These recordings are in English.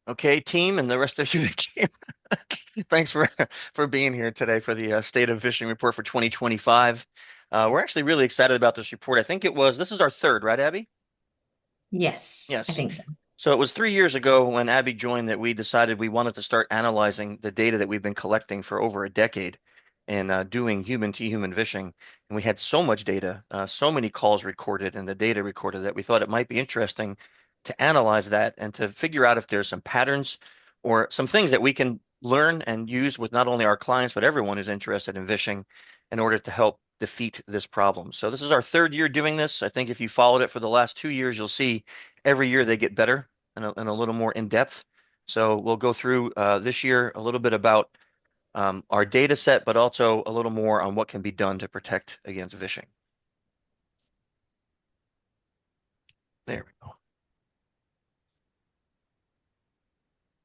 Okay, team, and the rest of you that came. Thanks for being here today for the State of Vishing report for 2025. We're actually really excited about this report. I think this is our third, right, Abbie? Yes, I Yes. think so. So it was 3 years ago when Abbie joined that we decided we wanted to start analyzing the data that we've been collecting for over a decade and doing human-to-human vishing. And we had so much data, so many calls recorded and the data recorded that we thought it might be interesting to analyze that and to figure out if there's some patterns or some things that we can learn and use with not only our clients, but everyone who's interested in vishing in order to help defeat this problem. So this is our third year doing this. I think if you followed it for the last 2 years, you'll see every year they get better and a little more in depth. So we'll go through this year a little bit about our data set, but also a little more on what can be done to protect against vishing. There we go.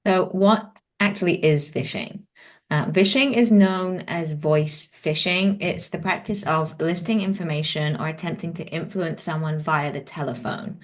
So, what actually is phishing? Phishing is known as voice phishing. It's the practice of eliciting information or attempting to influence someone via the telephone.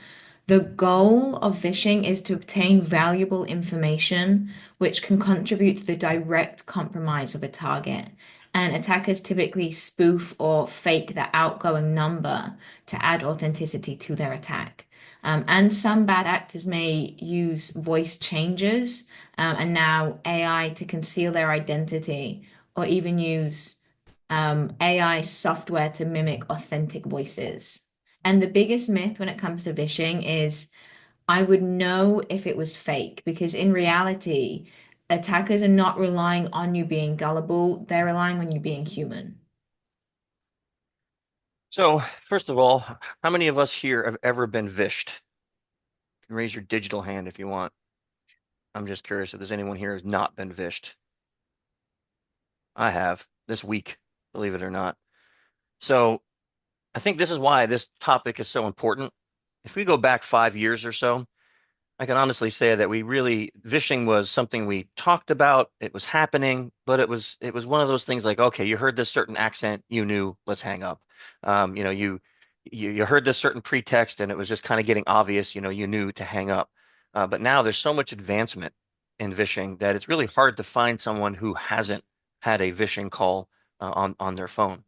The goal of phishing is to obtain valuable information, which can contribute to the direct compromise of a target. And attackers typically spoof or fake the outgoing number to add authenticity to their attack. And some bad actors may use voice changes and now AI to conceal their identity, or even use AI software to mimic authentic voices. And the biggest myth when it comes to phishing is I would know if it was fake, because in reality, attackers are not relying on you being gullible, they're relying on you being human. So first of all, how many of us here have ever been vished? You can raise your digital hand if you want. I'm just curious if there's anyone here who's not been vished. I have this week, believe it or not. So I think this is why this topic is so important. If we go back 5 years or so, I can honestly say that vishing was something we talked about. It was happening, but it was one of those things like, okay, you heard this certain accent, you knew, let's hang up. You heard this certain pretext, and it was just kind of getting obvious, you knew to hang up. But now there's so much advancement in vishing that it's really hard to find someone who hasn't had a vishing call on their phone.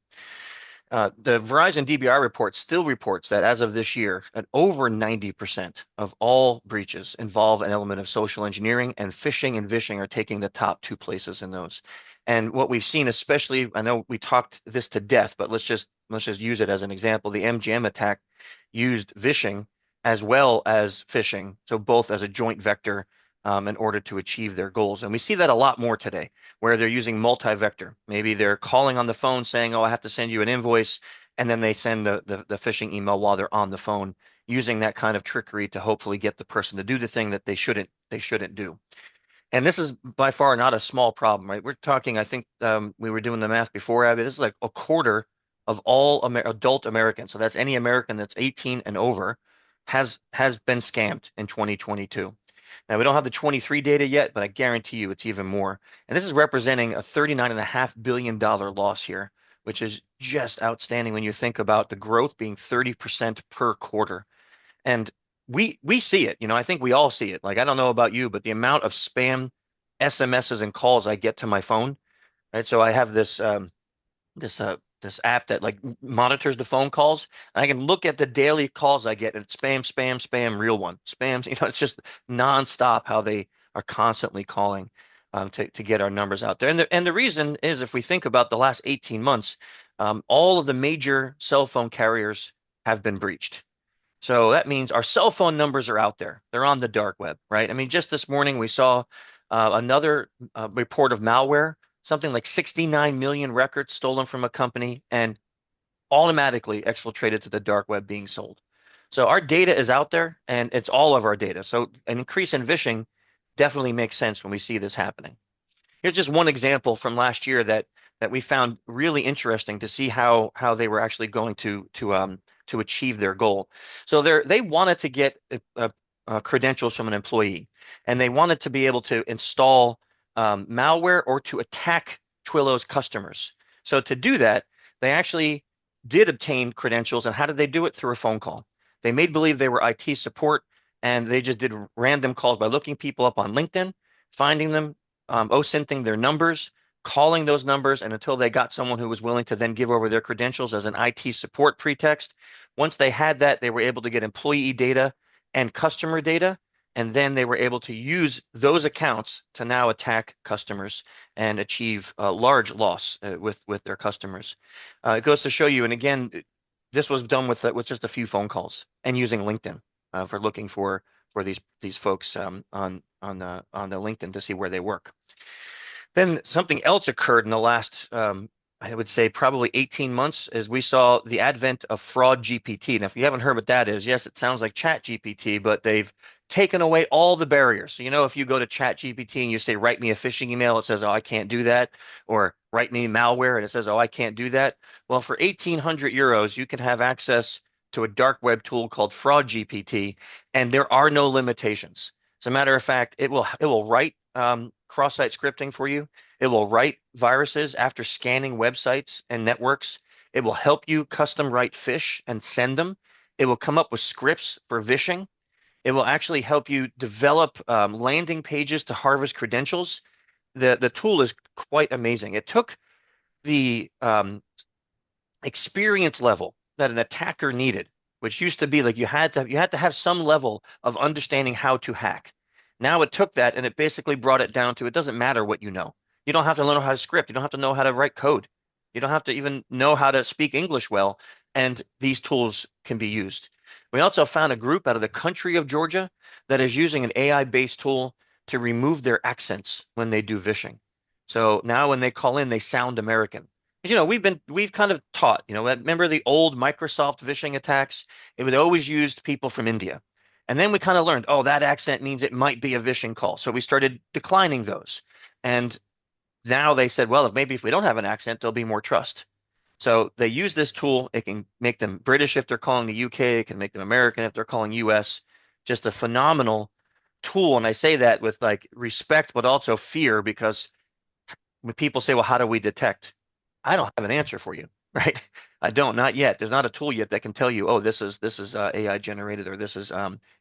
The Verizon DBR report still reports that as of this year, that over 90% of all breaches involve an element of social engineering, and phishing and vishing are taking the top two places in those. And what we've seen, especially, I know we talked this to death, but let's just use it as an example. The MGM attack used vishing as well as phishing, so both as a joint vector in order to achieve their goals. And we see that a lot more today, where they're using multi-vector. Maybe they're calling on the phone saying, "Oh, I have to send you an invoice," and then they send the phishing email while they're on the phone, using that kind of trickery to hopefully get the person to do the thing that they shouldn't do. And this is by far not a small problem, right? We're talking, I think we were doing the math before, Abby. This is like a quarter of all adult Americans. So that's any American that's 18 and over has been scammed in 2022. Now, we don't have the 23 data yet, but I guarantee you it's even more. And this is representing a $39.5 billion loss here, which is just outstanding when you think about the growth being 30% per quarter. And we see it, I think we all see it. Like, I don't know about you, but the amount of spam SMSs and calls I get to my phone, right? So I have this app that like monitors the phone calls. And I can look at the daily calls I get, and it's spam, spam, spam, real one, spams. It's just nonstop how they are constantly calling to get our numbers out there. And the reason is, if we think about the last 18 months, all of the major cell phone carriers have been breached. So that means our cell phone numbers are out there. They're on the dark web, right? I mean, just this morning we saw another report of malware, something like 69 million records stolen from a company and automatically exfiltrated to the dark web being sold. So our data is out there, and it's all of our data. So an increase in vishing definitely makes sense when we see this happening. Here's just one example from last year that we found really interesting to see how they were actually going to achieve their goal. So they wanted to get credentials from an employee, and they wanted to be able to install malware or to attack Twilio's customers. So to do that, they actually did obtain credentials. And how did they do it? Through a phone call. They made believe they were IT support. and they just did random calls by looking people up on LinkedIn, finding them, OSINTing their numbers, calling those numbers, and until they got someone who was willing to then give over their credentials as an IT support pretext. Once they had that, they were able to get employee data and customer data, and then they were able to use those accounts to now attack customers and achieve a large loss with their customers. It goes to show you, and again, this was done with just a few phone calls and using LinkedIn for looking for these folks on the LinkedIn to see where they work. Then something else occurred in the last, I would say probably 18 months, as we saw the advent of fraud GPT. Now, if you haven't heard what that is, yes, it sounds like Chat GPT, but they've taken away all the barriers. So, if you go to Chat GPT and you say, write me a phishing email, it says, oh, I can't do that. Or write me malware, and it says, oh, I can't do that. Well, for 1,800 euros, you can have access to a dark web tool called Fraud GPT, and there are no limitations. As a matter of fact, it will write cross-site scripting for you. It will write viruses after scanning websites and networks. It will help you custom write phish and send them. It will come up with scripts for vishing. It will actually help you develop landing pages to harvest credentials. The tool is quite amazing. It took the experience level that an attacker needed, which used to be like you had to have some level of understanding how to hack. Now it took that and it basically brought it down to it doesn't matter what you know. You don't have to learn how to script. You don't have to know how to write code. You don't have to even know how to speak English well, and these tools can be used. We also found a group out of the country of Georgia that is using an AI-based tool to remove their accents when they do vishing. So now when they call in, they sound American. We've kind of taught, remember the old Microsoft vishing attacks? It would always use people from India. And then we kind of learned, oh, that accent means it might be a vishing call. So we started declining those. And now they said, well, maybe if we don't have an accent, there'll be more trust. So they use this tool. It can make them British if they're calling the UK. It can make them American if they're calling US. Just a phenomenal tool. And I say that with like respect, but also fear, because when people say, well, how do we detect? I don't have an answer for you, right? I don't, not yet. There's not a tool yet that can tell you, oh, this is AI generated, or this is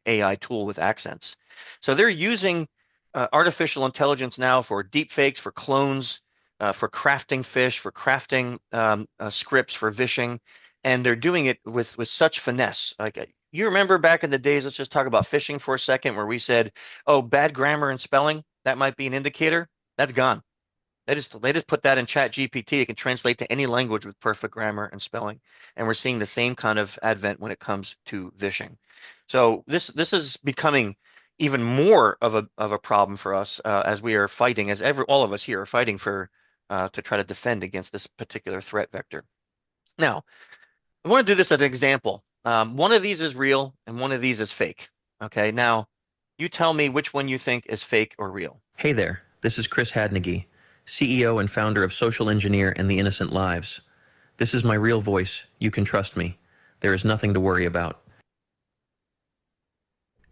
AI tool with accents. So they're using artificial intelligence now for deep fakes, for clones, for crafting phish, for crafting scripts for vishing, and they're doing it with such finesse. Like you remember back in the days, let's just talk about phishing for a second, where we said, oh, bad grammar and spelling, that might be an indicator. That's gone. They just put that in Chat GPT. It can translate to any language with perfect grammar and spelling. And we're seeing the same kind of advent when it comes to vishing. So this is becoming even more of a problem for us as we are fighting, as all of us here are fighting for to try to defend against this particular threat vector. Now, I want to do this as an example. One of these is real and one of these is fake. Okay, now you tell me which one you think is fake or real. Hey there, this is Chris Hadnagy, CEO and founder of Social Engineer and the Innocent Lives. This is my real voice. You can trust me. There is nothing to worry about.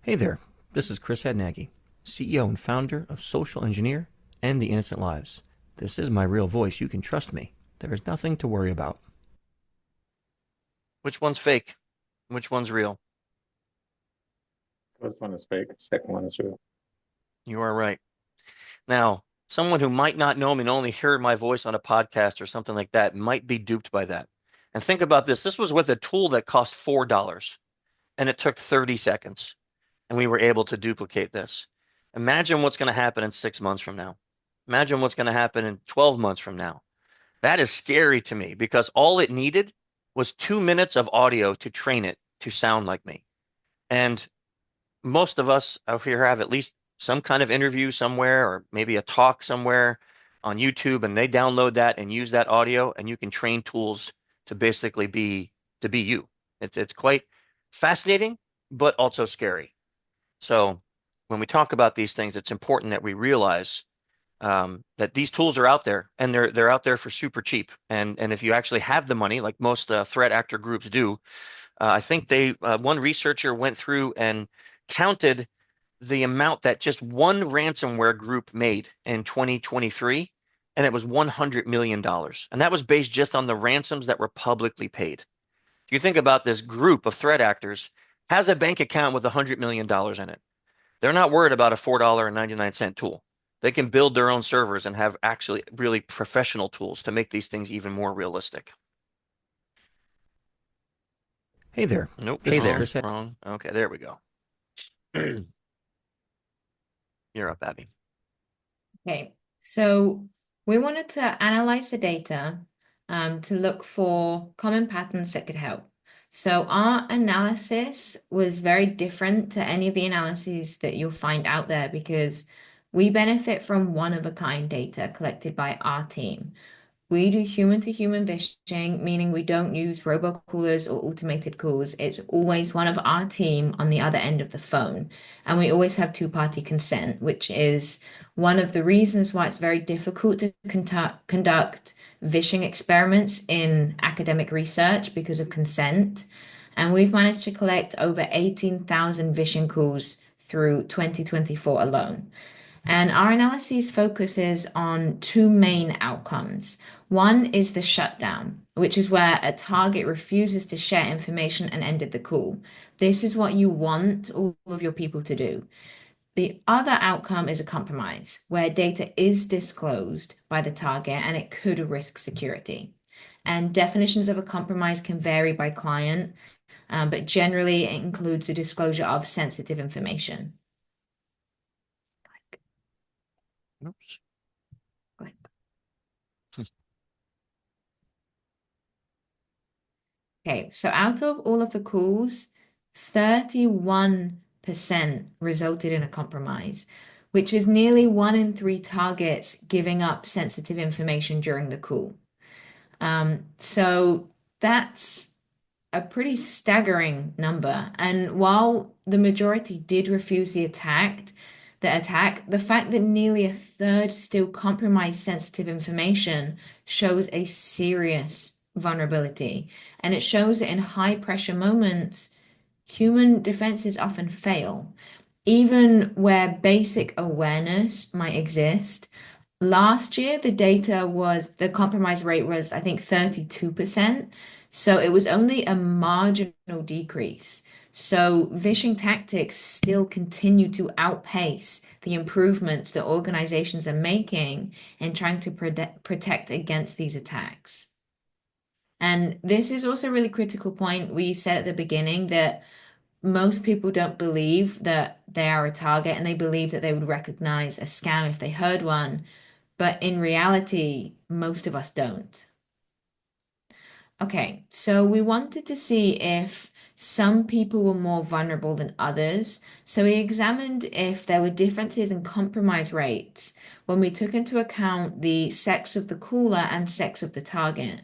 Hey there, this is Chris Hadnagy, CEO and founder of Social Engineer and the Innocent Lives. This is my real voice. You can trust me. There is nothing to worry about. Which one's fake? Which one's real? First one is fake, second one is real. You are right. Now, someone who might not know me and only hear my voice on a podcast or something like that might be duped by that. And think about this. This was with a tool that cost $4 and it took 30 seconds. And we were able to duplicate this. Imagine what's going to happen in 6 months from now. Imagine what's going to happen in 12 months from now. That is scary to me because all it needed was 2 minutes of audio to train it to sound like me. And most of us out here have at least some kind of interview somewhere or maybe a talk somewhere on YouTube, and they download that and use that audio, and you can train tools to basically be you. It's quite fascinating, but also scary. So when we talk about these things, it's important that we realize that these tools are out there, and they're out there for super cheap. And if you actually have the money, like most threat actor groups do, I think one researcher went through and counted the amount that just one ransomware group made in 2023, and it was $100 million. And that was based just on the ransoms that were publicly paid. If you think about this group of threat actors, has a bank account with $100 million in it. They're not worried about a $4.99 tool. They can build their own servers and have actually really professional tools to make these things even more realistic. Hey there. Nope, This is wrong, Chris. wrong. Okay, there we go. You're up, Abbie. Okay, so we wanted to analyze the data to look for common patterns that could help. So our analysis was very different to any of the analyses that you'll find out there because we benefit from one-of-a-kind data collected by our team. We do human-to-human vishing, meaning we don't use robocallers or automated calls. It's always one of our team on the other end of the phone. And we always have two-party consent, which is one of the reasons why it's very difficult to conduct vishing experiments in academic research because of consent. And we've managed to collect over 18,000 vishing calls through 2024 alone. And our analysis focuses on two main outcomes. One is the shutdown, which is where a target refuses to share information and ended the call. This is what you want all of your people to do. The other outcome is a compromise, where data is disclosed by the target and it could risk security. And definitions of a compromise can vary by client, but generally it includes the disclosure of sensitive information. Oops. Click. Okay, so out of all of the calls, 31% resulted in a compromise, which is nearly 1 in 3 targets giving up sensitive information during the call. So that's a pretty staggering number. And while the majority did refuse the attack, the fact that nearly a third still compromised sensitive information shows a serious vulnerability. And it shows that in high pressure moments, human defenses often fail, even where basic awareness might exist. Last year, the compromise rate was, I think, 32%. So it was only a marginal decrease. So vishing tactics still continue to outpace the improvements that organizations are making in trying to protect against these attacks. And this is also a really critical point. We said at the beginning that most people don't believe that they are a target and they believe that they would recognize a scam if they heard one. But in reality, most of us don't. Okay, so we wanted to see if some people were more vulnerable than others. So we examined if there were differences in compromise rates when we took into account the sex of the caller and sex of the target.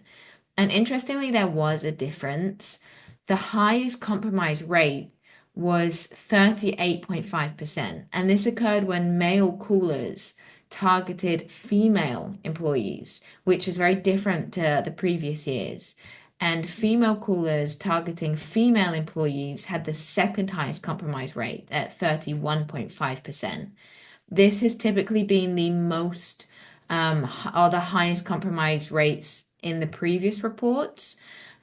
And interestingly, there was a difference. The highest compromise rate was 38.5%. And this occurred when male callers targeted female employees, which is very different to the previous years. And female callers targeting female employees had the second highest compromise rate at 31.5%. This has typically been the most or the highest compromise rates in the previous reports.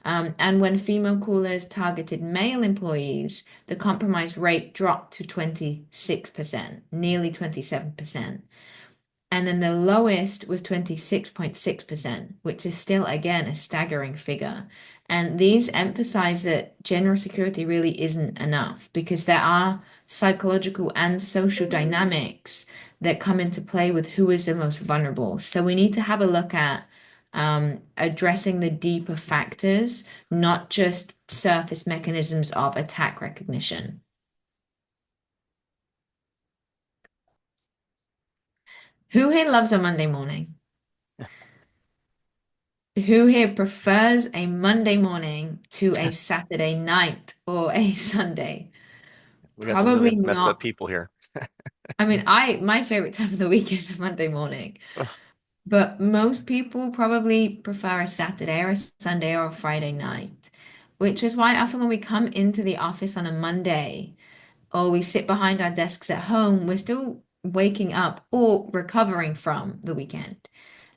And when female callers targeted male employees, the compromise rate dropped to 26%, nearly 27%. And then the lowest was 26.6%, which is still, again, a staggering figure. And these emphasize that general security really isn't enough because there are psychological and social dynamics that come into play with who is the most vulnerable. So we need to have a look at addressing the deeper factors, not just surface mechanisms of attack recognition. Who here loves a Monday morning? Who here prefers a Monday morning to a Saturday night or a Sunday? We got some Probably really messed up not. people here. I mean, my favorite time of the week is a Monday morning, but most people probably prefer a Saturday or a Sunday or a Friday night, which is why often when we come into the office on a Monday or we sit behind our desks at home, we're still waking up or recovering from the weekend.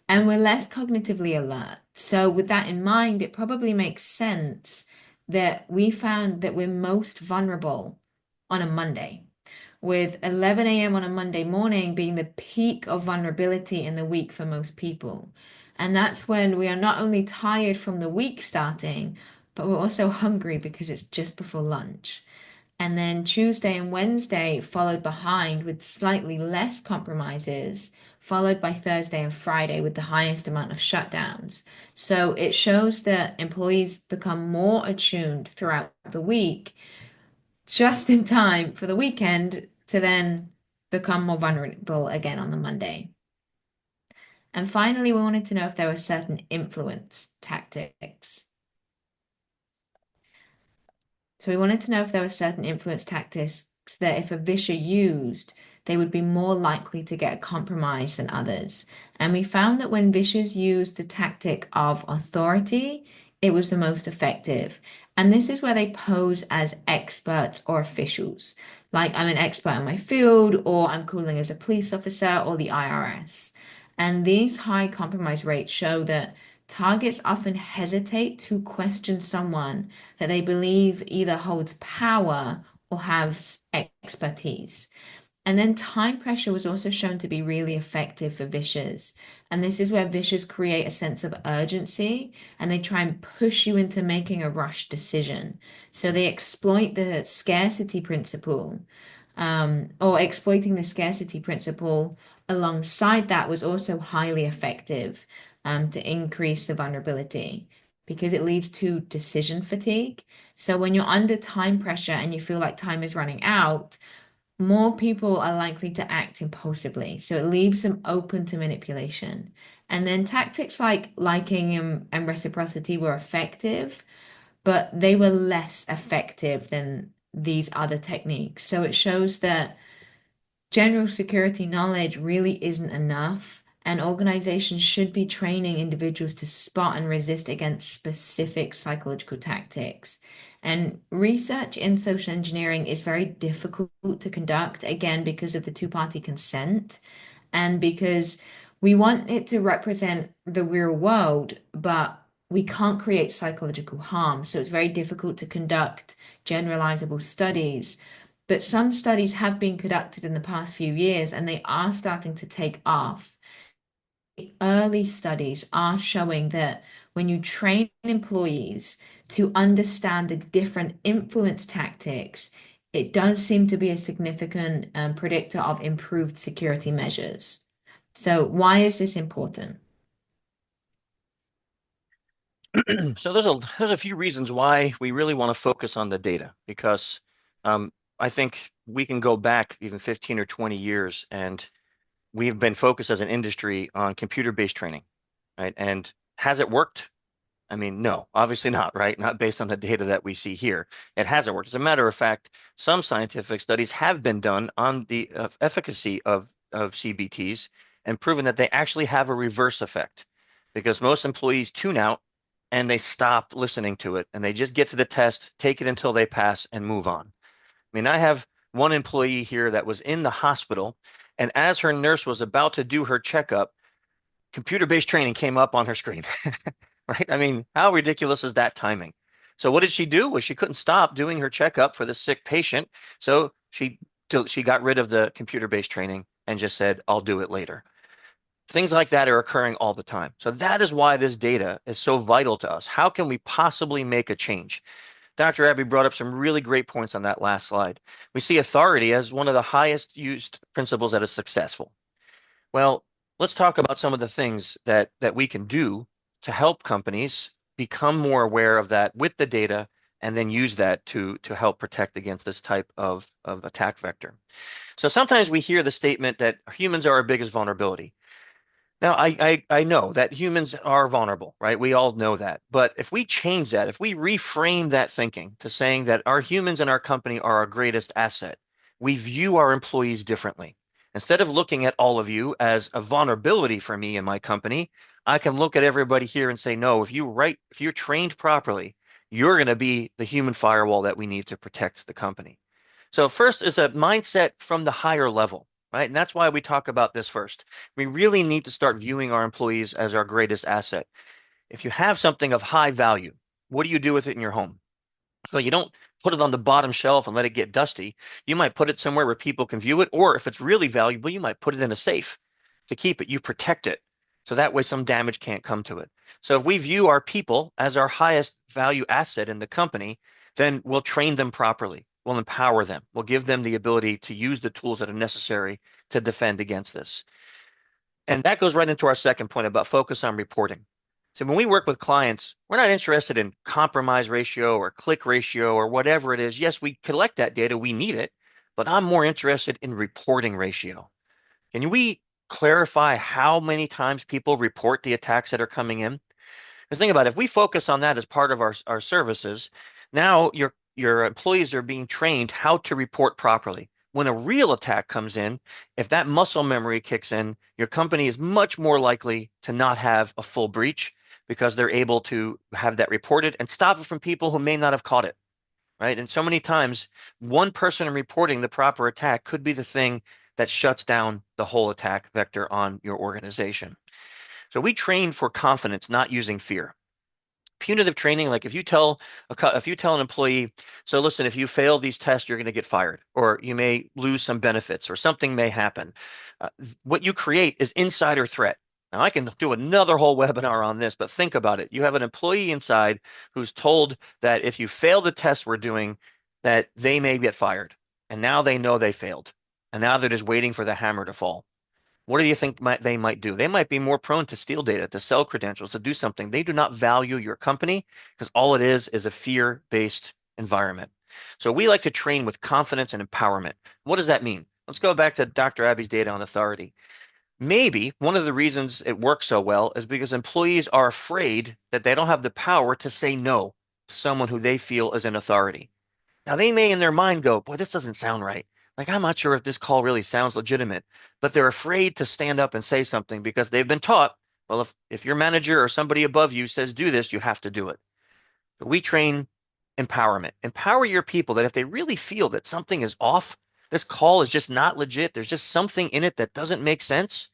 And we're less cognitively alert. So, with that in mind, it probably makes sense that we found that we're most vulnerable on a Monday, with 11 a.m. on a Monday morning being the peak of vulnerability in the week for most people. And that's when we are not only tired from the week starting, but we're also hungry because it's just before lunch. And then Tuesday and Wednesday followed behind with slightly less compromises, followed by Thursday and Friday with the highest amount of shutdowns. So it shows that employees become more attuned throughout the week, just in time for the weekend to then become more vulnerable again on the Monday. And finally, we wanted to know if there were certain influence tactics. So we wanted to know if there were certain influence tactics that if a Visher used, they would be more likely to get a compromise than others. And we found that when Vishers used the tactic of authority, it was the most effective. And this is where they pose as experts or officials, like I'm an expert in my field, or I'm calling as a police officer or the IRS. And these high compromise rates show that targets often hesitate to question someone that they believe either holds power or has expertise. And then time pressure was also shown to be really effective for Vishers. And this is where Vishers create a sense of urgency and they try and push you into making a rush decision. So they exploit the scarcity principle, or exploiting the scarcity principle alongside that was also highly effective to increase the vulnerability because it leads to decision fatigue. So when you're under time pressure and you feel like time is running out, more people are likely to act impulsively. So it leaves them open to manipulation. And then tactics like liking and reciprocity were effective, but they were less effective than these other techniques. So it shows that general security knowledge really isn't enough, and organizations should be training individuals to spot and resist against specific psychological tactics. And research in social engineering is very difficult to conduct, again, because of the two-party consent and because we want it to represent the real world, but we can't create psychological harm. So it's very difficult to conduct generalizable studies. But some studies have been conducted in the past few years and they are starting to take off. Early studies are showing that when you train employees to understand the different influence tactics, it does seem to be a significant predictor of improved security measures. So why is this important? So there's a few reasons why we really want to focus on the data because I think we can go back even 15 or 20 years and we've been focused as an industry on computer-based training, right? And has it worked? I mean, no, obviously not, right? Not based on the data that we see here. It hasn't worked. As a matter of fact, some scientific studies have been done on the efficacy of CBTs and proven that they actually have a reverse effect because most employees tune out and they stop listening to it and they just get to the test, take it until they pass and move on. I mean, I have one employee here that was in the hospital and as her nurse was about to do her checkup, computer-based training came up on her screen. Right? I mean, how ridiculous is that timing? So what did she do? Well, she couldn't stop doing her checkup for the sick patient. So she got rid of the computer-based training and just said, I'll do it later. Things like that are occurring all the time. So that is why this data is so vital to us. How can we possibly make a change? Dr. Abbie brought up some really great points on that last slide. We see authority as one of the highest used principles that is successful. Well, let's talk about some of the things that we can do to help companies become more aware of that with the data and then use that to help protect against this type of attack vector. So sometimes we hear the statement that humans are our biggest vulnerability. Now, I know that humans are vulnerable, right? We all know that. But if we change that, if we reframe that thinking to saying that our humans in our company are our greatest asset, we view our employees differently. Instead of looking at all of you as a vulnerability for me and my company, I can look at everybody here and say, no, if you're trained properly, you're going to be the human firewall that we need to protect the company. So first is a mindset from the higher level. Right? And that's why we talk about this first. We really need to start viewing our employees as our greatest asset. If you have something of high value, what do you do with it in your home? So you don't put it on the bottom shelf and let it get dusty. You might put it somewhere where people can view it, or if it's really valuable, you might put it in a safe to keep it. You protect it. So that way some damage can't come to it. So if we view our people as our highest value asset in the company, then we'll train them properly. We'll empower them. We'll give them the ability to use the tools that are necessary to defend against this. And that goes right into our second point about focus on reporting. So when we work with clients, we're not interested in compromise ratio or click ratio or whatever it is. Yes, we collect that data, we need it, but I'm more interested in reporting ratio. Can we clarify how many times people report the attacks that are coming in? Because think about it, if we focus on that as part of our services, now your employees are being trained how to report properly. When a real attack comes in, if that muscle memory kicks in, your company is much more likely to not have a full breach because they're able to have that reported and stop it from people who may not have caught it, right? And so many times, one person reporting the proper attack could be the thing that shuts down the whole attack vector on your organization. So we train for confidence, not using fear. Punitive training, like if you tell an employee, so listen, if you fail these tests, you're going to get fired, or you may lose some benefits, or something may happen. What you create is insider threat. Now, I can do another whole webinar on this, but think about it. You have an employee inside who's told that if you fail the test we're doing, that they may get fired. And now they know they failed. And now they're just waiting for the hammer to fall. What do you think they might do? They might be more prone to steal data, to sell credentials, to do something. They do not value your company because all it is a fear-based environment. So we like to train with confidence and empowerment. What does that mean? Let's go back to Dr. Abbie's data on authority. Maybe one of the reasons it works so well is because employees are afraid that they don't have the power to say no to someone who they feel is an authority. Now, they may in their mind go, boy, this doesn't sound right. Like, I'm not sure if this call really sounds legitimate, but they're afraid to stand up and say something because they've been taught, well, if your manager or somebody above you says do this, you have to do it. But we train empowerment. Empower your people that if they really feel that something is off, this call is just not legit, there's just something in it that doesn't make sense,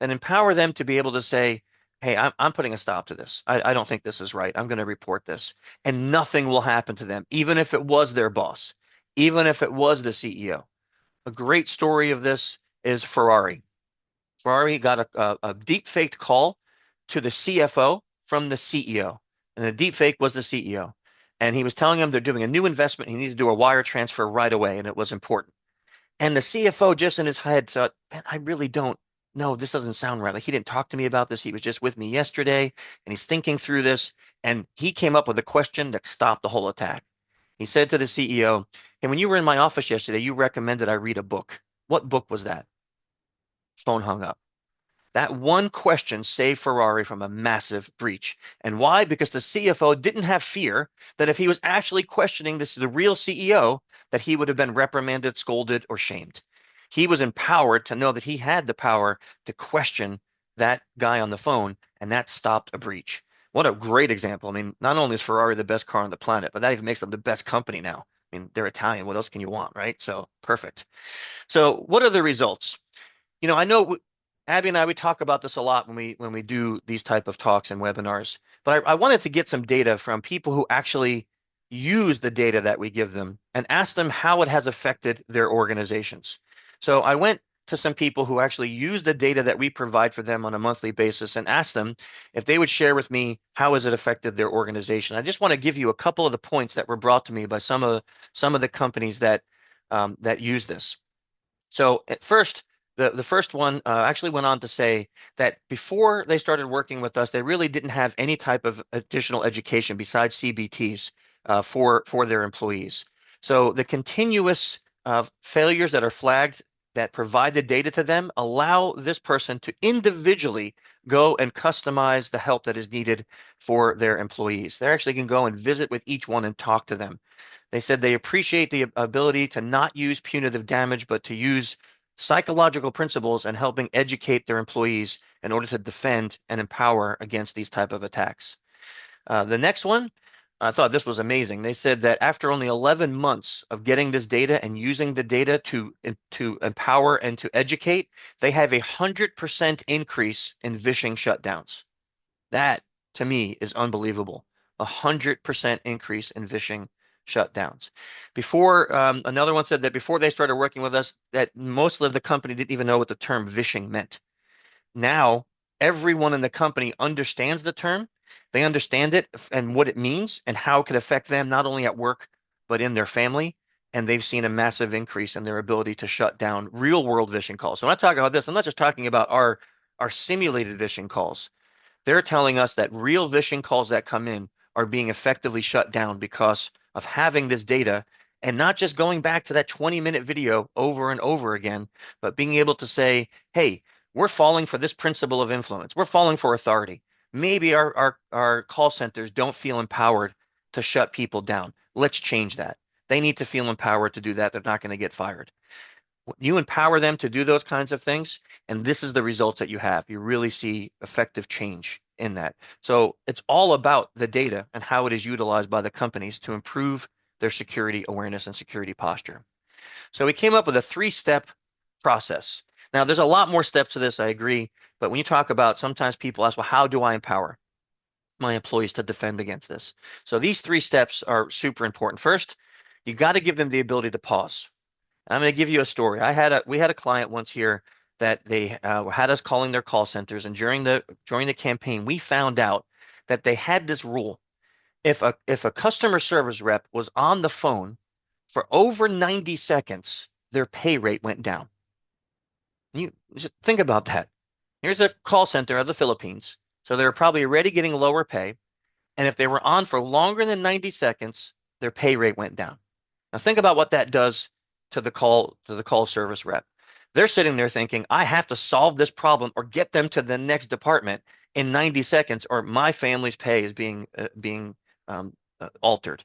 then empower them to be able to say, hey, I'm putting a stop to this. I don't think this is right. I'm going to report this. And nothing will happen to them, even if it was their boss, even if it was the CEO. A great story of this is Ferrari. Ferrari got a deep faked call to the CFO from the CEO. And the deep fake was the CEO. And he was telling him they're doing a new investment. He needed to do a wire transfer right away, and it was important. And the CFO just in his head thought, man, I really don't. No, this doesn't sound right. Like, he didn't talk to me about this. He was just with me yesterday and he's thinking through this. And he came up with a question that stopped the whole attack. He said to the CEO, hey, when you were in my office yesterday, you recommended I read a book. What book was that? Phone hung up. That one question saved Ferrari from a massive breach. And why? Because the CFO didn't have fear that if he was actually questioning the real CEO, that he would have been reprimanded, scolded, or shamed. He was empowered to know that he had the power to question that guy on the phone, and that stopped a breach. What a great example. I mean, not only is Ferrari the best car on the planet, but that even makes them the best company now. I mean, they're Italian. What else can you want, right? So perfect. So what are the results? I know Abbie and I, we talk about this a lot when we do these type of talks and webinars, but I wanted to get some data from people who actually use the data that we give them and ask them how it has affected their organizations. So I went to some people who actually use the data that we provide for them on a monthly basis and asked them if they would share with me how has it affected their organization. I just want to give you a couple of the points that were brought to me by some of the companies that use this. So at first, the first one actually went on to say that before they started working with us, they really didn't have any type of additional education besides CBTs for their employees. So the continuous failures that are flagged that provide the data to them allow this person to individually go and customize the help that is needed for their employees. They actually can go and visit with each one and talk to them. They said they appreciate the ability to not use punitive damage, but to use psychological principles and helping educate their employees in order to defend and empower against these type of attacks. The next one, I thought this was amazing. They said that after only 11 months of getting this data and using the data to empower and to educate, they have 100% increase in vishing shutdowns. That, to me, is unbelievable. 100% increase in vishing shutdowns. Before, another one said that before they started working with us, that most of the company didn't even know what the term vishing meant. Now, everyone in the company understands the term. They understand it and what it means and how it could affect them, not only at work, but in their family. And they've seen a massive increase in their ability to shut down real world vishing calls. So when I talk about this, I'm not just talking about our simulated vishing calls. They're telling us that real vishing calls that come in are being effectively shut down because of having this data and not just going back to that 20-minute video over and over again, but being able to say, hey, we're falling for this principle of influence. We're falling for authority. Maybe our call centers don't feel empowered to shut people down. Let's change that. They need to feel empowered to do that. They're not going to get fired. You empower them to do those kinds of things, and this is the result that you have. You really see effective change in that. So it's all about the data and how it is utilized by the companies to improve their security awareness and security posture. So we came up with a 3-step process. Now, there's a lot more steps to this, I agree, but when you talk about, sometimes people ask, well, how do I empower my employees to defend against this? So these 3 steps are super important. First, you got to give them the ability to pause. I'm going to give you a story. We had a client once here that they had us calling their call centers, and during the campaign, we found out that they had this rule: if a customer service rep was on the phone for over 90 seconds, their pay rate went down. You just think about that. Here's a call center out of the Philippines, so they're probably already getting lower pay, and if they were on for longer than 90 seconds, their pay rate went down. Now think about what that does to the call service rep. They're sitting there thinking, I have to solve this problem or get them to the next department in 90 seconds, or my family's pay is being altered.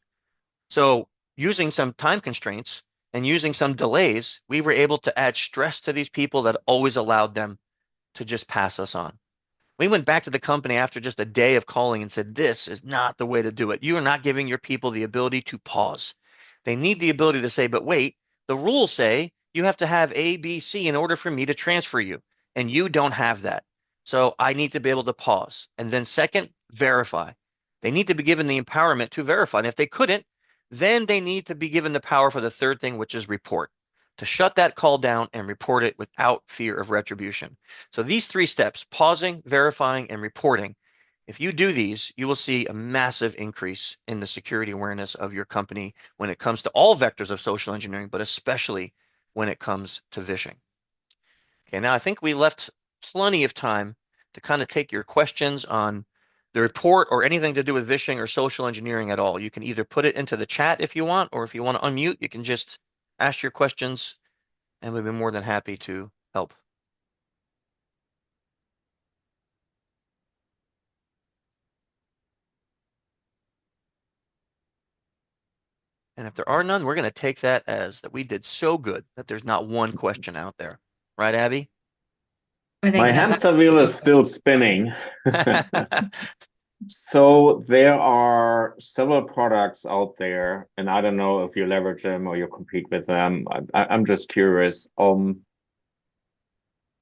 So using some time constraints and using some delays, we were able to add stress to these people that always allowed them to just pass us on. We went back to the company after just a day of calling and said, this is not the way to do it. You are not giving your people the ability to pause. They need the ability to say, but wait, the rules say you have to have A, B, C in order for me to transfer you, and you don't have that. So I need to be able to pause. And then second, verify. They need to be given the empowerment to verify. And if they couldn't, then they need to be given the power for the third thing, which is report, to shut that call down and report it without fear of retribution. So these 3 steps, pausing, verifying, and reporting, if you do these, you will see a massive increase in the security awareness of your company when it comes to all vectors of social engineering, but especially when it comes to vishing. Okay, now I think we left plenty of time to kind of take your questions on the report or anything to do with vishing or social engineering at all. You can either put it into the chat if you want, or if you want to unmute, you can just ask your questions, and we'd be more than happy to help. And if there are none, we're going to take that as that we did so good that there's not one question out there. Right, Abbie? I think My that hamster wheel is still spinning. So there are several products out there, and I don't know if you leverage them or you compete with them. I'm just curious.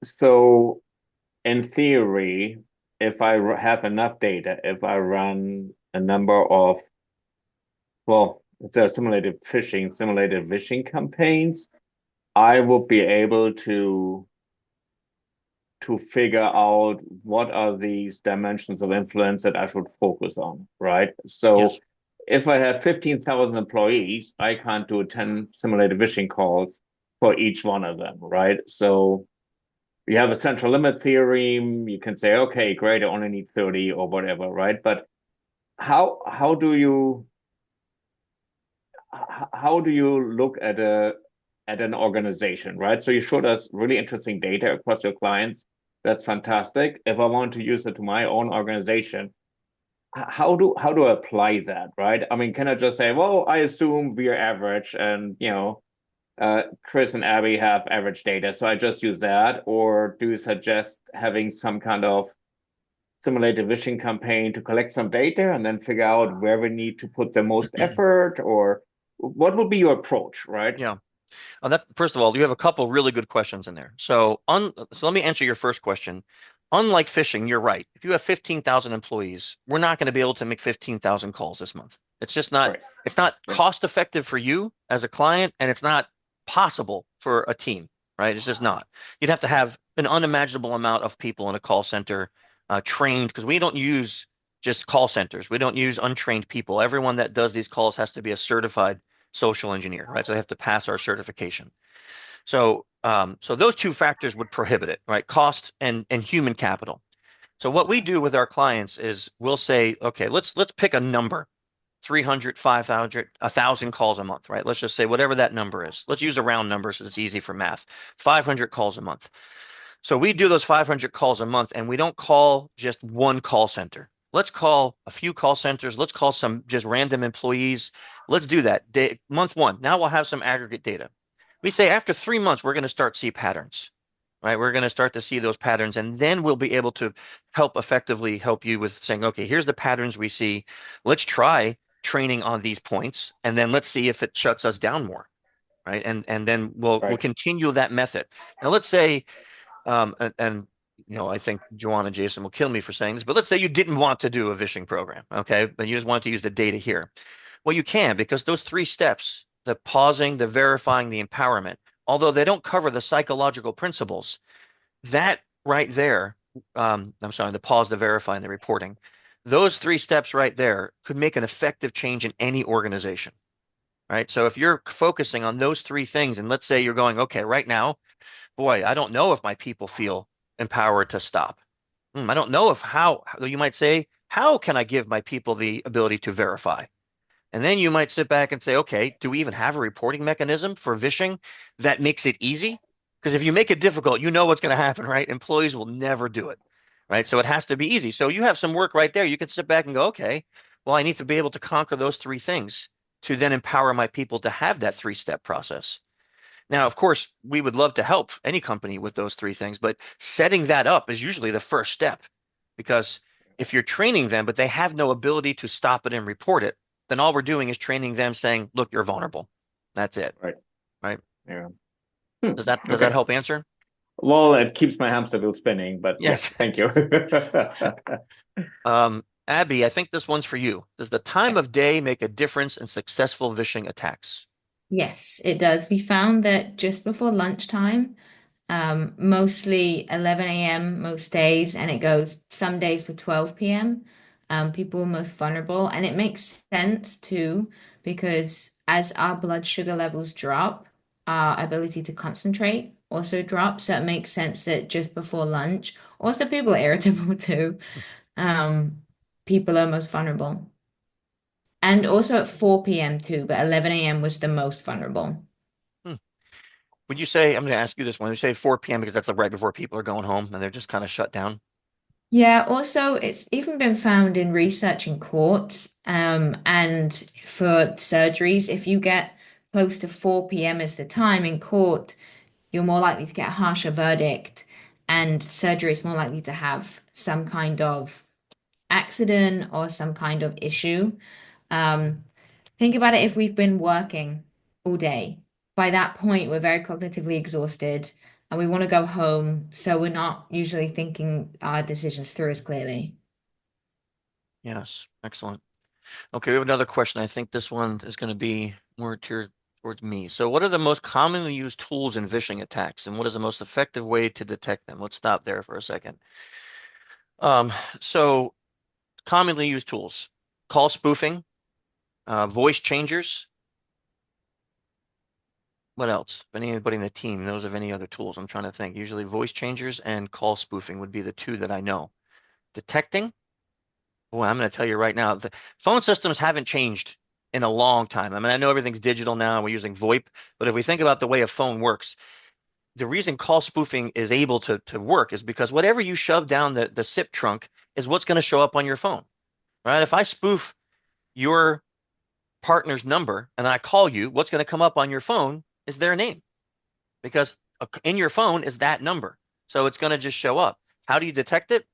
So in theory, if I have enough data, if I run a number of, well, it's a simulated phishing, simulated vishing campaigns, I will be able to figure out what are these dimensions of influence that I should focus on, right? So Yes. if I have 15,000 employees, I can't do 10 simulated vishing calls for each one of them, right? So you have a central limit theorem. You can say, okay, great, I only need 30 or whatever, right? But how do you look at an organization, right? So you showed us really interesting data across your clients. That's fantastic. If I want to use it to my own organization, how do I apply that, right? I mean, can I just say, well, I assume we are average, and Chris and Abbie have average data, so I just use that? Or do you suggest having some kind of simulated vishing campaign to collect some data and then figure out where we need to put the most effort? Or what would be your approach, right? Yeah. First of all, you have a couple really good questions in there. So let me answer your first question. unlike phishing, you're right. If you have 15,000 employees, we're not going to be able to make 15,000 calls this month. It's just not, Right. it's not Yeah. cost effective for you as a client, and it's not possible for a team, right? It's just not. You'd have to have an unimaginable amount of people in a call center trained, because we don't use just call centers. We don't use untrained people. Everyone that does these calls has to be a certified social engineer, right? So they have to pass our certification. So, so those two factors would prohibit it, right? Cost and human capital. So what we do with our clients is we'll say, okay, let's pick a number, 300, 500, 1,000 calls a month, right? Let's just say whatever that number is. Let's use a round number so it's easy for math. 500 calls a month. So we do those 500 calls a month, and we don't call just one call center. Let's call a few call centers. Let's call some just random employees. Let's do that. Month one. Now we'll have some aggregate data. We say after 3 months, we're going to start to see patterns, right? We're going to start to see those patterns, and then we'll be able to effectively help you with saying, okay, here's the patterns we see. Let's try training on these points, and then let's see if it shuts us down more, right? And then we'll continue that method. Now let's say, and you know, I think Joanne and Jason will kill me for saying this, but let's say you didn't want to do a vishing program, okay? But you just want to use the data here. Well, you can, because those 3 steps, the pausing, the verifying, the empowerment, although they don't cover the psychological principles, that right there, I'm sorry, the pause, the verify, and the reporting, those 3 steps right there could make an effective change in any organization, right? So if you're focusing on those 3 things, and let's say you're going, okay, right now, boy, I don't know if my people feel empowered to stop. I don't know if how you might say, how can I give my people the ability to verify? And then you might sit back and say, okay, do we even have a reporting mechanism for vishing that makes it easy? Because if you make it difficult, you know what's going to happen, right? Employees will never do it, right? So it has to be easy. So you have some work right there. You can sit back and go, okay, well, I need to be able to conquer those 3 things to then empower my people to have that 3-step process. Now, of course, we would love to help any company with those 3 things, but setting that up is usually the first step, because if you're training them, but they have no ability to stop it and report it, then all we're doing is training them saying, look, you're vulnerable. That's it. Right. Right. Yeah. Does that help answer? Well, it keeps my hamster wheel spinning, but yes, thank you. Abbie, I think this one's for you. Does the time of day make a difference in successful vishing attacks? Yes, it does. We found that just before lunchtime, mostly 11 a.m. most days, and it goes some days for 12 p.m. People are most vulnerable, and it makes sense too, because as our blood sugar levels drop, our ability to concentrate also drops. So it makes sense that just before lunch, also people are irritable too. People are most vulnerable. And also at 4 p.m. too, but 11 a.m. was the most vulnerable. Would you say, I'm going to ask you this one, you say 4 p.m. because that's right before people are going home and they're just kind of shut down? Yeah, also it's even been found in research in courts, and for surgeries, if you get close to 4 p.m. as the time in court, you're more likely to get a harsher verdict, and surgery is more likely to have some kind of accident or some kind of issue. Think about it, if we've been working all day. By that point, we're very cognitively exhausted and we want to go home. So we're not usually thinking our decisions through as clearly. Yes, excellent. Okay, we have another question. I think this one is going to be more towards me. So what are the most commonly used tools in vishing attacks, and what is the most effective way to detect them? Let's stop there for a second. So commonly used tools: call spoofing, voice changers. What else? If anybody in the team knows of any other tools, I'm trying to think. Usually voice changers and call spoofing would be the 2 that I know. Detecting? Boy, I'm going to tell you right now, the phone systems haven't changed in a long time. I mean, I know everything's digital now, we're using VoIP, but if we think about the way a phone works, the reason call spoofing is able to work is because whatever you shove down the SIP trunk is what's going to show up on your phone, right? If I spoof your partner's number and I call you, what's going to come up on your phone is their name, because in your phone is that number. So it's going to just show up. How do you detect it?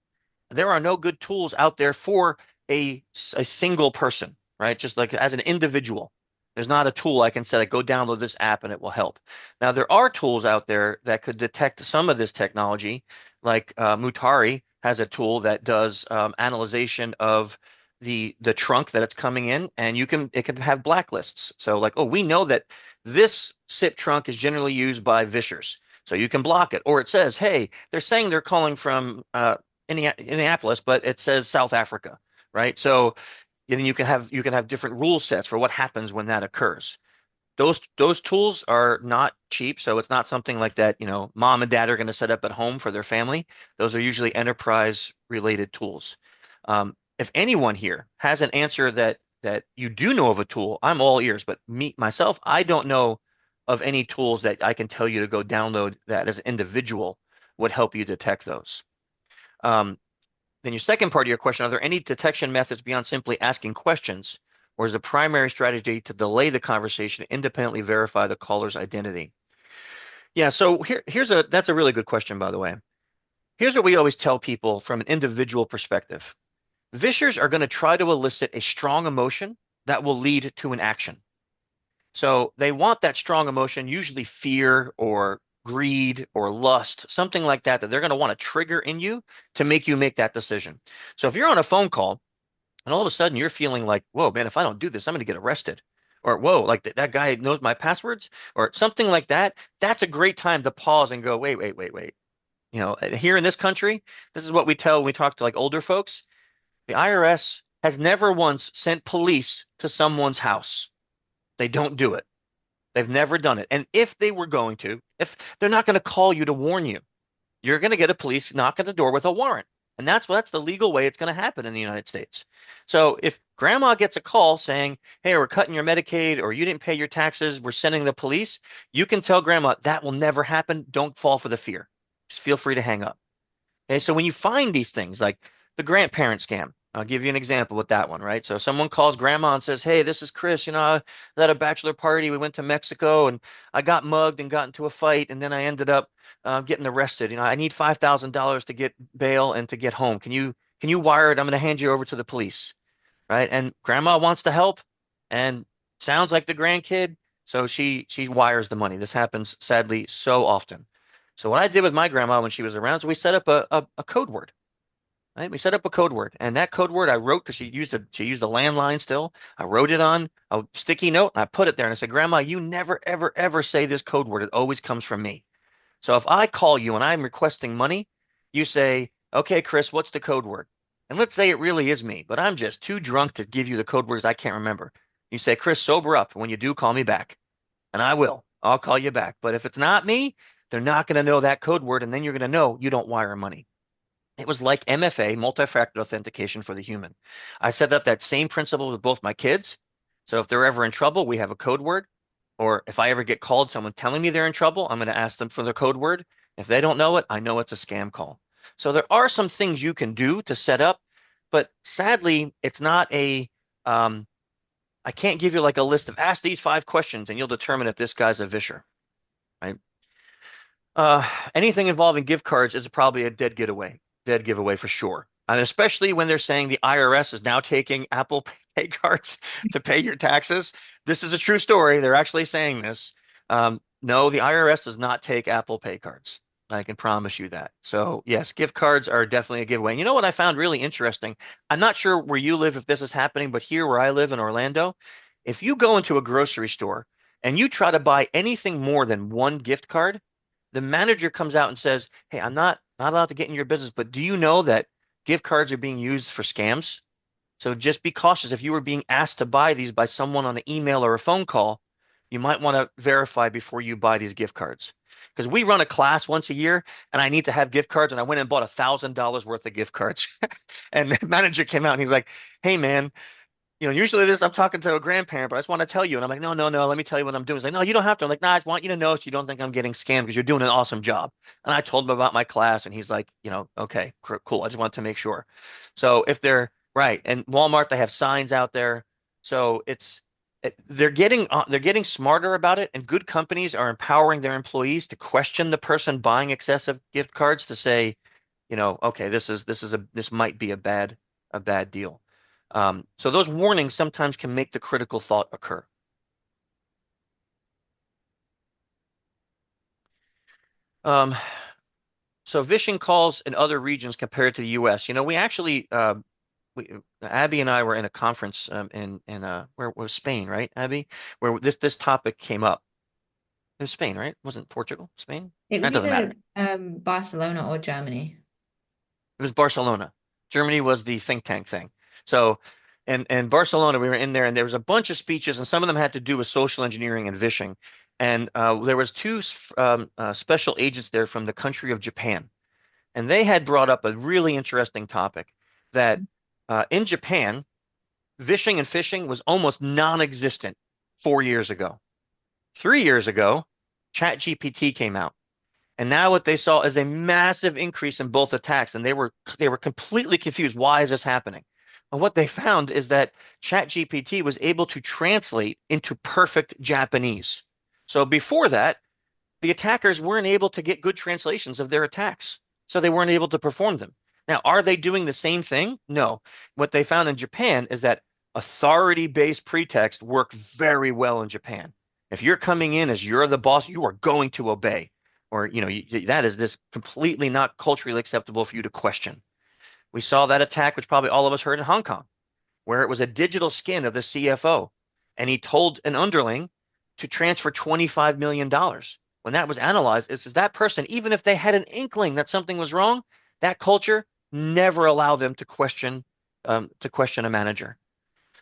There are no good tools out there for a single person, right? Just like as an individual, there's not a tool I can say, like, go download this app and it will help. Now, there are tools out there that could detect some of this technology, like Mutari has a tool that does analyzation of the trunk that it's coming in, and it can have blacklists. So like, oh, we know that this SIP trunk is generally used by Vishers, so you can block it. Or it says, hey, they're saying they're calling from Indianapolis, but it says South Africa, right? So then you can have different rule sets for what happens when that occurs. Those tools are not cheap, so it's not something like that, mom and dad are going to set up at home for their family. Those are usually enterprise related tools. If anyone here has an answer that you do know of a tool, I'm all ears. But myself, I don't know of any tools that I can tell you to go download that as an individual would help you detect those. Then your second part of your question, are there any detection methods beyond simply asking questions, or is the primary strategy to delay the conversation to independently verify the caller's identity? Yeah, so that's a really good question, by the way. Here's what we always tell people from an individual perspective. Vishers are going to try to elicit a strong emotion that will lead to an action. So they want that strong emotion, usually fear or greed or lust, something like that they're going to want to trigger in you to make you make that decision. So if you're on a phone call and all of a sudden you're feeling like, whoa, man, if I don't do this, I'm going to get arrested. Or, whoa, like that guy knows my passwords or something like that, that's a great time to pause and go, wait. Here in this country, this is what we tell when we talk to like older folks. The IRS has never once sent police to someone's house. They don't do it. They've never done it. And if they were going to, if they're not going to call you to warn you, you're going to get a police knock at the door with a warrant. And that's the legal way it's going to happen in the United States. So if grandma gets a call saying, hey, we're cutting your Medicaid or you didn't pay your taxes, we're sending the police, you can tell grandma that will never happen. Don't fall for the fear. Just feel free to hang up. Okay, so when you find these things like the grandparent scam, I'll give you an example with that one, right? So someone calls grandma and says, hey, this is Chris. I was at a bachelor party. We went to Mexico and I got mugged and got into a fight. And then I ended up getting arrested. I need $5,000 to get bail and to get home. Can you wire it? I'm going to hand you over to the police, right? And grandma wants to help and sounds like the grandkid. So she wires the money. This happens sadly so often. So what I did with my grandma when she was around, so we set up a code word. Right? We set up a code word, and that code word I wrote because she used a landline still. I wrote it on a sticky note and I put it there and I said, Grandma, you never, ever, ever say this code word. It always comes from me. So if I call you and I'm requesting money, you say, okay, Chris, what's the code word? And let's say it really is me, but I'm just too drunk to give you the code words I can't remember. You say, Chris, sober up. When you do, call me back. And I will. I'll call you back. But if it's not me, they're not going to know that code word, and then you're going to know you don't wire money. It was like MFA, multi-factor authentication for the human. I set up that same principle with both my kids. So if they're ever in trouble, we have a code word. Or if I ever get called, someone telling me they're in trouble, I'm going to ask them for the code word. If they don't know it, I know it's a scam call. So there are some things you can do to set up, but sadly, it's not I can't give you like a list of ask these 5 questions and you'll determine if this guy's a Visher, right? Anything involving gift cards is probably a dead giveaway for sure. And especially when they're saying the IRS is now taking Apple Pay cards to pay your taxes. This is a true story. They're actually saying this. No, the IRS does not take Apple Pay cards. I can promise you that. So yes, gift cards are definitely a giveaway. And you know what I found really interesting? I'm not sure where you live if this is happening, but here where I live in Orlando, if you go into a grocery store and you try to buy anything more than 1 gift card, the manager comes out and says, hey, I'm not allowed to get in your business, but do you know that gift cards are being used for scams? So just be cautious. If you were being asked to buy these by someone on an email or a phone call, you might want to verify before you buy these gift cards. Because we run a class once a year and I need to have gift cards, and I went and bought $1,000 worth of gift cards. And the manager came out and he's like, hey, man, usually I'm talking to a grandparent, but I just want to tell you. And I'm like, no, let me tell you what I'm doing. He's like, no, you don't have to. I'm like, nah, I just want you to know so you don't think I'm getting scammed because you're doing an awesome job. And I told him about my class and he's like, okay, cool. I just want to make sure. So if they're right, and Walmart, they have signs out there. So they're getting smarter about it, and good companies are empowering their employees to question the person buying excessive gift cards to say, okay, this might be a bad deal. So those warnings sometimes can make the critical thought occur. So vishing calls in other regions compared to the U.S. We actually, Abbie and I were in a conference in where was Spain, right, Abbie? Where this topic came up. It was Spain, right? Wasn't Portugal, Spain? It That was doesn't matter. either Barcelona or Germany. It was Barcelona. Germany was the think tank thing. So, and Barcelona, we were in there, and there was a bunch of speeches, and some of them had to do with social engineering and vishing. And there was two special agents there from the country of Japan, and they had brought up a really interesting topic that in Japan, vishing and phishing was almost non-existent 4 years ago. 3 years ago, ChatGPT came out. And now what they saw is a massive increase in both attacks, and they were completely confused. Why is this happening? And what they found is that ChatGPT was able to translate into perfect Japanese. So before that, the attackers weren't able to get good translations of their attacks, so they weren't able to perform them. Now, are they doing the same thing? No. What they found in Japan is that authority-based pretext work very well in Japan. If you're coming in as you're the boss, you are going to obey. Or, that is this completely not culturally acceptable for you to question. We saw that attack, which probably all of us heard in Hong Kong, where it was a digital skin of the CFO, and he told an underling to transfer $25 million. When that was analyzed, it's that person, even if they had an inkling that something was wrong, that culture never allowed them to question a manager.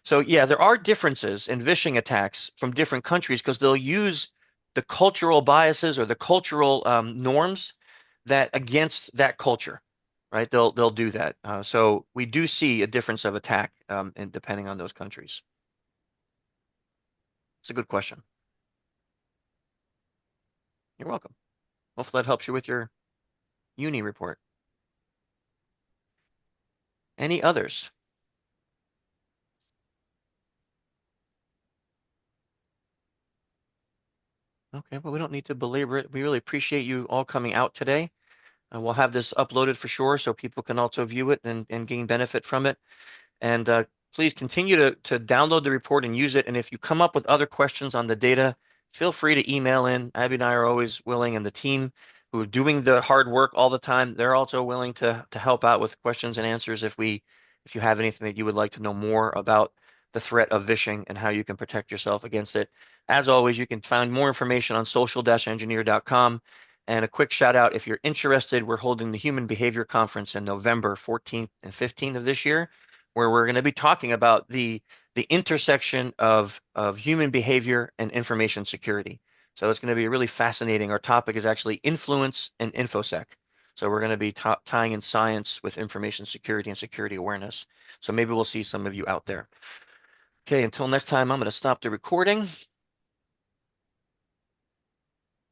So yeah, there are differences in vishing attacks from different countries because they'll use the cultural biases or the cultural norms that against that culture, right? They'll do that. So we do see a difference of attack and depending on those countries. It's a good question. You're welcome. Hopefully that helps you with your uni report. Any others? Okay, well, we don't need to belabor it. We really appreciate you all coming out today. We'll have this uploaded for sure so people can also view it and gain benefit from it. And please continue to download the report and use it. And if you come up with other questions on the data, feel free to email in. Abbie and I are always willing, and the team who are doing the hard work all the time, they're also willing to help out with questions and answers if you have anything that you would like to know more about the threat of vishing and how you can protect yourself against it. As always, you can find more information on social-engineer.com. And a quick shout out, if you're interested, we're holding the Human Behavior Conference in November 14th and 15th of this year, where we're going to be talking about the intersection of human behavior and information security. So it's going to be really fascinating. Our topic is actually influence and InfoSec. So we're going to be tying in science with information security and security awareness. So maybe we'll see some of you out there. Okay, until next time, I'm going to stop the recording.